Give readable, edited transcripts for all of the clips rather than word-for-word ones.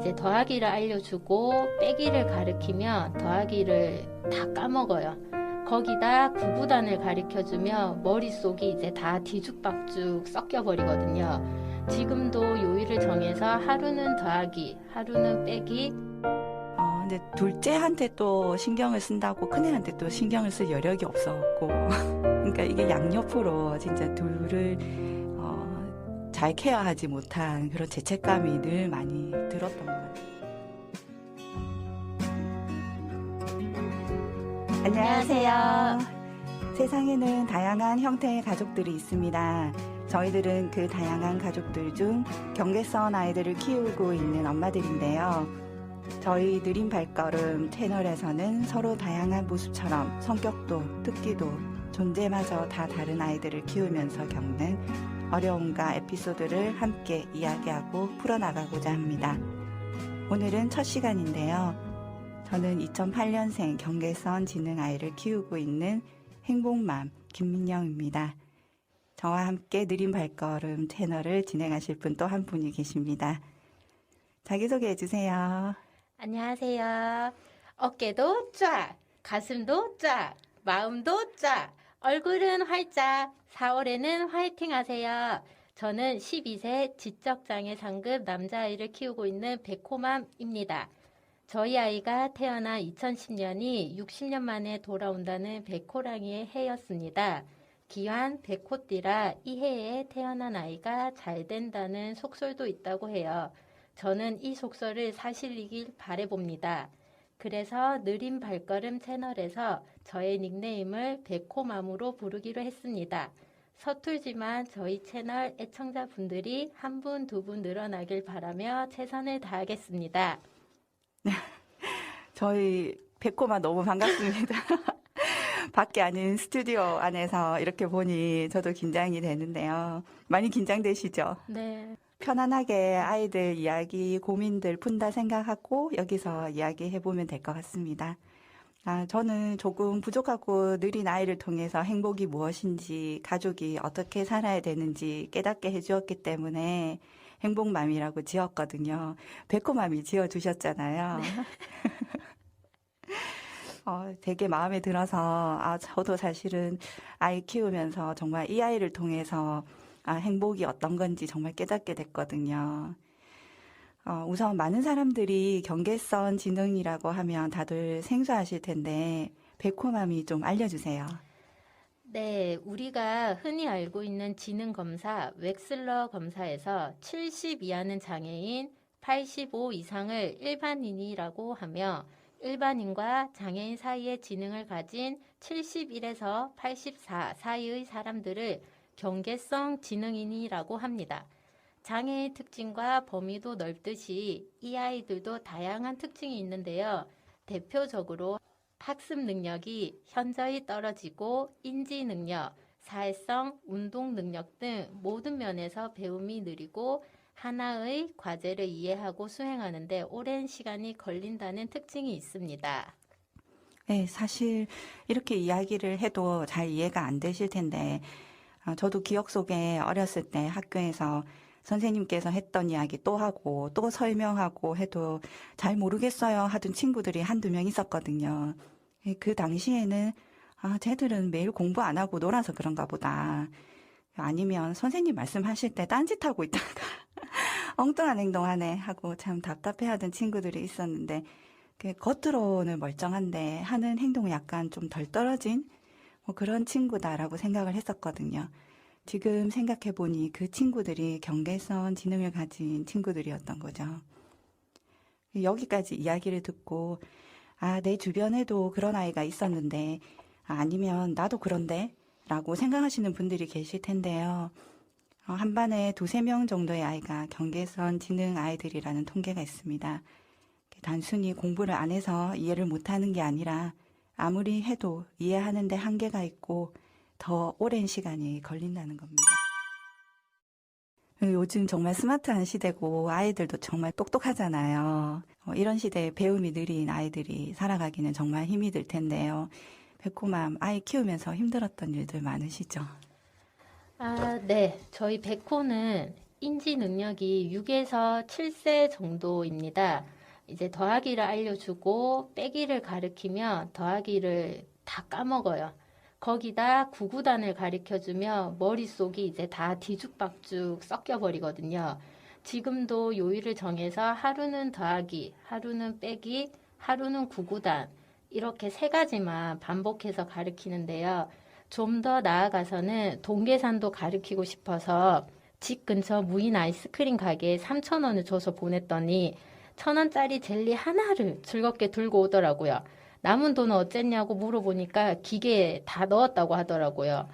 이제 더하기를 알려주고 빼기를 가르치면 더하기를 다 까먹어요. 거기다 구구단을 가르쳐주면 머릿속이 이제 다 뒤죽박죽 섞여버리거든요. 지금도 요일을 정해서 하루는 더하기, 하루는 빼기. 근데 둘째한테 또 신경을 쓴다고 큰애한테 또 신경을 쓸 여력이 없었고 그러니까 이게 양옆으로 진짜 둘을 잘 케어하지 못한 그런 죄책감이 늘 많이 들었던 것 같아요. 안녕하세요. 세상에는 다양한 형태의 가족들이 있습니다. 저희들은 그 다양한 가족들 중 경계선 아이들을 키우고 있는 엄마들인데요. 저희 느린 발걸음 채널에서는 서로 다양한 모습처럼 성격도 특기도 존재마저 다 다른 아이들을 키우면서 겪는 어려움과 에피소드를 함께 이야기하고 풀어나가고자 합니다. 오늘은 첫 시간인데요. 저는 2008년생 경계선 지능 아이를 키우고 있는 행복맘 김민영입니다. 저와 함께 느린 발걸음 채널을 진행하실 분 또 한 분이 계십니다. 자기소개해 주세요. 안녕하세요. 어깨도 쫙, 가슴도 쫙, 마음도 쫙, 얼굴은 활짝, 4월에는 화이팅 하세요. 저는 12세 지적장애 상급 남자아이를 키우고 있는 백호맘입니다. 저희 아이가 태어나 2010년이 60년 만에 돌아온다는 백호랑이의 해였습니다. 기환 백호띠라 이 해에 태어난 아이가 잘 된다는 속설도 있다고 해요. 저는 이 속설을 사실이길 바라봅니다. 그래서 느린 발걸음 채널에서 저의 닉네임을 백호맘으로 부르기로 했습니다. 서툴지만 저희 채널 애청자분들이 한 분, 두 분 늘어나길 바라며 최선을 다하겠습니다. 저희 백호맘 너무 반갑습니다. 밖에 아닌 스튜디오 안에서 이렇게 보니 저도 긴장이 되는데요. 많이 긴장되시죠? 네. 편안하게 아이들 이야기, 고민들 푼다 생각하고 여기서 이야기해보면 될 것 같습니다. 저는 조금 부족하고 느린 아이를 통해서 행복이 무엇인지, 가족이 어떻게 살아야 되는지 깨닫게 해주었기 때문에 행복맘이라고 지었거든요. 백호맘이 지어주셨잖아요. 네. 되게 마음에 들어서, 저도 사실은 아이 키우면서 정말 이 아이를 통해서 행복이 어떤 건지 정말 깨닫게 됐거든요. 우선 많은 사람들이 경계선 지능이라고 하면 다들 생소하실 텐데, 백호맘이 좀 알려주세요. 네, 우리가 흔히 알고 있는 지능 검사, 웩슬러 검사에서 70 이하는 장애인, 85 이상을 일반인이라고 하며, 일반인과 장애인 사이의 지능을 가진 71에서 84 사이의 사람들을 경계성 지능인이라고 합니다. 장애의 특징과 범위도 넓듯이 이 아이들도 다양한 특징이 있는데요. 대표적으로 학습 능력이 현저히 떨어지고 인지 능력, 사회성, 운동 능력 등 모든 면에서 배움이 느리고 하나의 과제를 이해하고 수행하는데 오랜 시간이 걸린다는 특징이 있습니다. 네, 사실 이렇게 이야기를 해도 잘 이해가 안 되실 텐데, 저도 기억 속에 어렸을 때 학교에서 선생님께서 했던 이야기 또 하고 또 설명하고 해도 잘 모르겠어요 하던 친구들이 한두 명 있었거든요. 그 당시에는 쟤들은 매일 공부 안 하고 놀아서 그런가 보다. 아니면 선생님 말씀하실 때 딴짓하고 있다가 엉뚱한 행동하네 하고 참 답답해하던 친구들이 있었는데 겉으로는 멀쩡한데 하는 행동이 약간 좀 덜 떨어진 그런 친구다라고 생각을 했었거든요. 지금 생각해보니 그 친구들이 경계선 지능을 가진 친구들이었던 거죠. 여기까지 이야기를 듣고 내 주변에도 그런 아이가 있었는데 아니면 나도 그런데 라고 생각하시는 분들이 계실 텐데요. 한 반에 2~3명 정도의 아이가 경계선 지능 아이들이라는 통계가 있습니다. 단순히 공부를 안 해서 이해를 못하는 게 아니라 아무리 해도 이해하는데 한계가 있고 더 오랜 시간이 걸린다는 겁니다. 요즘 정말 스마트한 시대고 아이들도 정말 똑똑하잖아요. 이런 시대에 배움이 느린 아이들이 살아가기는 정말 힘이 들 텐데요. 백호맘, 아이 키우면서 힘들었던 일들 많으시죠? 네. 저희 백호는 인지 능력이 6에서 7세 정도입니다. 이제 더하기를 알려주고 빼기를 가르치면 더하기를 다 까먹어요. 거기다 구구단을 가르쳐주면 머릿속이 이제 다 뒤죽박죽 섞여버리거든요. 지금도 요일을 정해서 하루는 더하기, 하루는 빼기, 하루는 구구단 이렇게 세 가지만 반복해서 가르치는데요. 좀 더 나아가서는 동계산도 가르치고 싶어서 집 근처 무인 아이스크림 가게에 3,000원을 줘서 보냈더니 1,000원짜리 젤리 하나를 즐겁게 들고 오더라고요. 남은 돈은 어쨌냐고 물어보니까 기계에 다 넣었다고 하더라고요.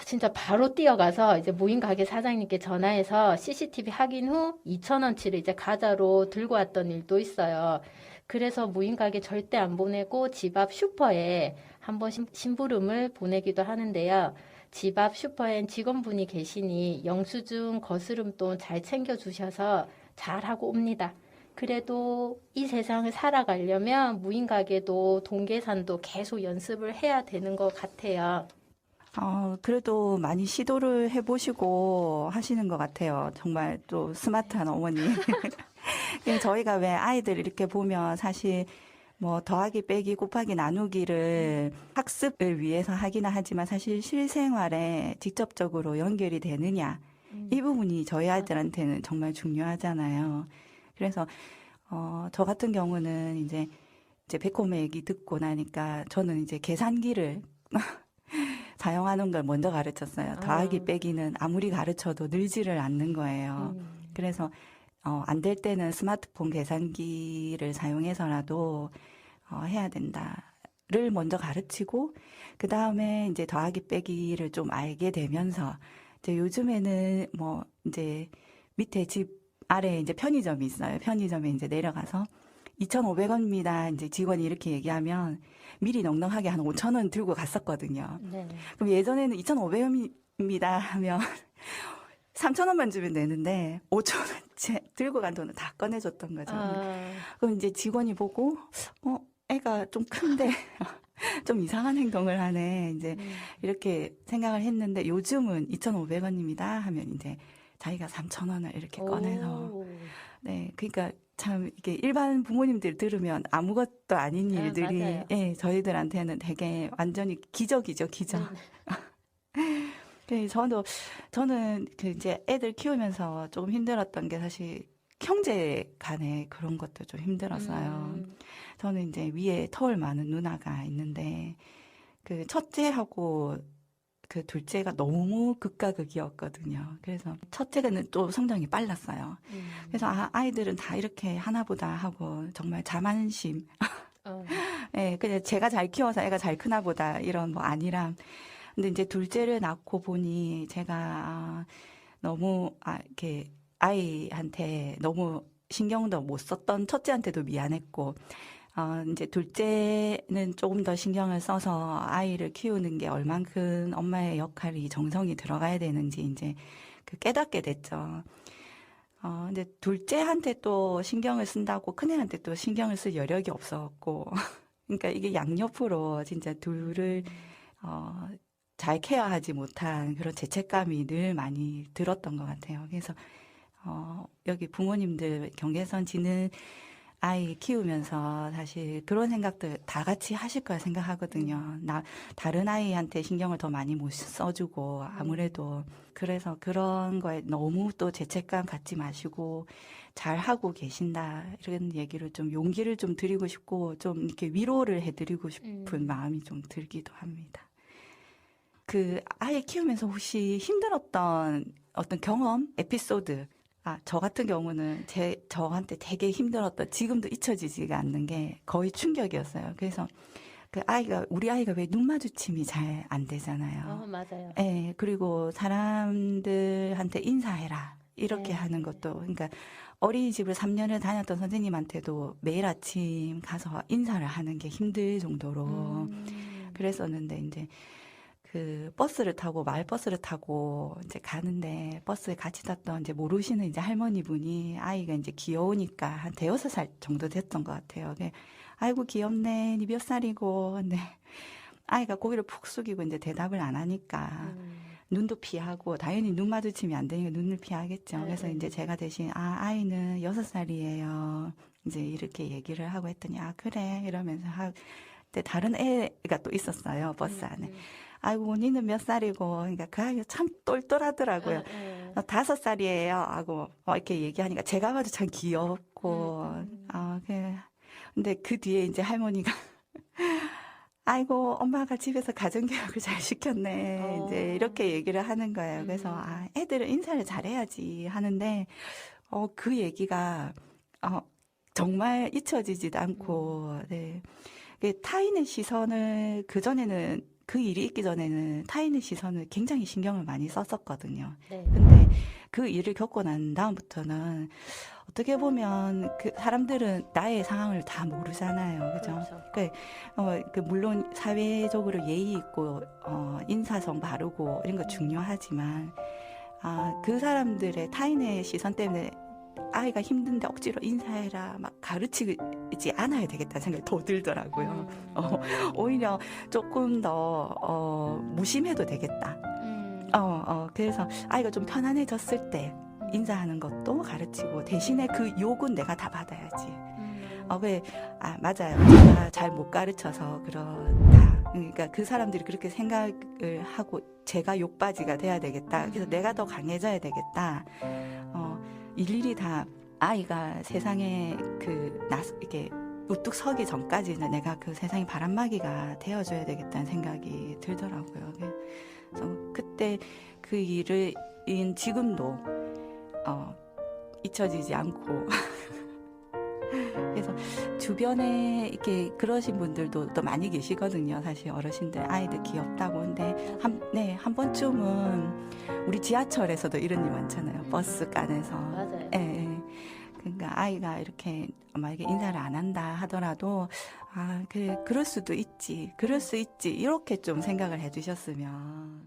진짜 바로 뛰어가서 이제 무인 가게 사장님께 전화해서 CCTV 확인 후 2,000원치를 이제 가자로 들고 왔던 일도 있어요. 그래서 무인 가게 절대 안 보내고 집 앞 슈퍼에 한번 심부름을 보내기도 하는데요. 집 앞 슈퍼엔 직원분이 계시니 영수증, 거스름돈 잘 챙겨주셔서 잘하고 옵니다. 그래도 이 세상을 살아가려면 무인 가게도 동계산도 계속 연습을 해야 되는 것 같아요. 그래도 많이 시도를 해보시고 하시는 것 같아요. 정말 또 스마트한 어머니. 저희가 왜 아이들 이렇게 보면 사실 뭐 더하기, 빼기, 곱하기, 나누기를 학습을 위해서 하기는 하지만 사실 실생활에 직접적으로 연결이 되느냐. 이 부분이 저희 아이들한테는 정말 중요하잖아요. 그래서, 저 같은 경우는 이제 백홈의 얘기 듣고 나니까 저는 이제 계산기를 사용하는 걸 먼저 가르쳤어요. 더하기, 빼기는 아무리 가르쳐도 늘지를 않는 거예요. 그래서 안 될 때는 스마트폰 계산기를 사용해서라도 해야 된다를 먼저 가르치고 그 다음에 이제 더하기, 빼기를 좀 알게 되면서 이제 요즘에는 뭐 이제 밑에 집 아래에 이제 편의점이 있어요. 편의점에 이제 내려가서 2,500원입니다. 이제 직원이 이렇게 얘기하면 미리 넉넉하게 한 5,000원 들고 갔었거든요. 네. 그럼 예전에는 2,500원입니다 하면 3,000원만 주면 되는데 5,000원째 들고 간 돈을 다 꺼내줬던 거죠. 그럼 이제 직원이 보고 애가 좀 큰데 좀 이상한 행동을 하네. 이제 이렇게 생각을 했는데 요즘은 2,500원입니다 하면 이제 자기가 3,000원을 이렇게 꺼내서 네, 그러니까 참 이게 일반 부모님들 들으면 아무것도 아닌 일들이 맞아요. 예, 저희들한테는 되게 완전히 기적이죠, 기적. 저는 그 이제 애들 키우면서 조금 힘들었던 게 사실 형제 간에 그런 것도 좀 힘들었어요. 저는 이제 위에 터울 많은 누나가 있는데 그 첫째하고 그 둘째가 너무 극과 극이었거든요. 그래서 첫째는 또 성장이 빨랐어요. 그래서 아이들은 다 이렇게 하나보다 하고 정말 자만심. 예, 그냥 제가 잘 키워서 애가 잘 크나 보다 이런 뭐 아니라 근데 이제 둘째를 낳고 보니 제가 너무 이렇게 아이한테 너무 신경도 못 썼던 첫째한테도 미안했고 이제 둘째는 조금 더 신경을 써서 아이를 키우는 게 얼만큼 엄마의 역할이 정성이 들어가야 되는지 이제 그 깨닫게 됐죠. 근데 둘째한테 또 신경을 쓴다고 큰애한테 또 신경을 쓸 여력이 없었고 그러니까 이게 양옆으로 진짜 둘을 잘 케어하지 못한 그런 죄책감이 늘 많이 들었던 것 같아요. 그래서 여기 부모님들 경계선 지는 아이 키우면서 사실 그런 생각들 다 같이 하실 거라 생각하거든요. 다른 아이한테 신경을 더 많이 못 써주고 아무래도 그래서 그런 거에 너무 또 죄책감 갖지 마시고 잘 하고 계신다 이런 얘기를 좀 용기를 좀 드리고 싶고 좀 이렇게 위로를 해드리고 싶은 마음이 좀 들기도 합니다. 그 아이 키우면서 혹시 힘들었던 어떤 경험, 에피소드 저 같은 경우는 저한테 되게 힘들었던, 지금도 잊혀지지가 않는 게 거의 충격이었어요. 그래서 우리 아이가 왜 눈 마주침이 잘 안 되잖아요. 맞아요. 예, 그리고 사람들한테 인사해라. 이렇게 하는 것도, 그러니까 어린이집을 3년을 다녔던 선생님한테도 매일 아침 가서 인사를 하는 게 힘들 정도로 그랬었는데, 이제 마을버스를 타고 이제 가는데 버스에 같이 탔던 이제 모르시는 이제 할머니 분이 아이가 이제 귀여우니까 한 대여섯 살 정도 됐던 것 같아요. 아이고 귀엽네. 니 몇 살이고. 근데 아이가 고개를 푹 숙이고 이제 대답을 안 하니까 눈도 피하고 당연히 눈 마주치면 안 되니까 눈을 피하겠죠. 네, 그래서 네. 이제 제가 대신 아이는 6살이에요. 이제 이렇게 얘기를 하고 했더니 그래 이러면서 근데 다른 애가 또 있었어요. 버스 안에. 아이고 니는 몇 살이고 그러니까 그 아이가 참 똘똘하더라고요. 5살이에요 하고 이렇게 얘기하니까 제가 봐도 참 귀엽고 근데 그 뒤에 이제 할머니가 아이고 엄마가 집에서 가정교육을 잘 시켰네 이제 이렇게 얘기를 하는 거예요. 그래서 애들은 인사를 잘해야지 하는데 그 얘기가 정말 잊혀지지도 않고 네. 타인의 시선을 그 일이 있기 전에는 타인의 시선을 굉장히 신경을 많이 썼었거든요. 네. 근데 그 일을 겪고 난 다음부터는 어떻게 보면 그 사람들은 나의 상황을 다 모르잖아요. 그죠? 그렇죠. 물론 사회적으로 예의 있고, 인사성 바르고 이런 거 중요하지만, 그 사람들의 타인의 시선 때문에 아이가 힘든데 억지로 인사해라 막 가르치지 않아야 되겠다는 생각이 더 들더라고요. 오히려 조금 더 무심해도 되겠다. 그래서 아이가 좀 편안해졌을 때 인사하는 것도 가르치고 대신에 그 욕은 내가 다 받아야지. 맞아요. 제가 잘 못 가르쳐서 그렇다. 그러니까 그 사람들이 그렇게 생각을 하고 제가 욕바지가 돼야 되겠다. 그래서 내가 더 강해져야 되겠다. 일일이 다 아이가 세상에 이렇게 우뚝 서기 전까지는 내가 그 세상의 바람막이가 되어줘야 되겠다는 생각이 들더라고요. 그래서 그때 그 일을 지금도 잊혀지지 않고 그래서 주변에 이렇게 그러신 분들도 또 많이 계시거든요. 사실 어르신들 아이들 귀엽다고. 근데 한 번쯤은 우리 지하철에서도 이런 일 많잖아요. 버스 간에서. 맞아요. 예. 그러니까 아이가 이렇게 만약에 인사를 안 한다 하더라도 그래 그럴 수도 있지. 그럴 수 있지. 이렇게 좀 생각을 해 주셨으면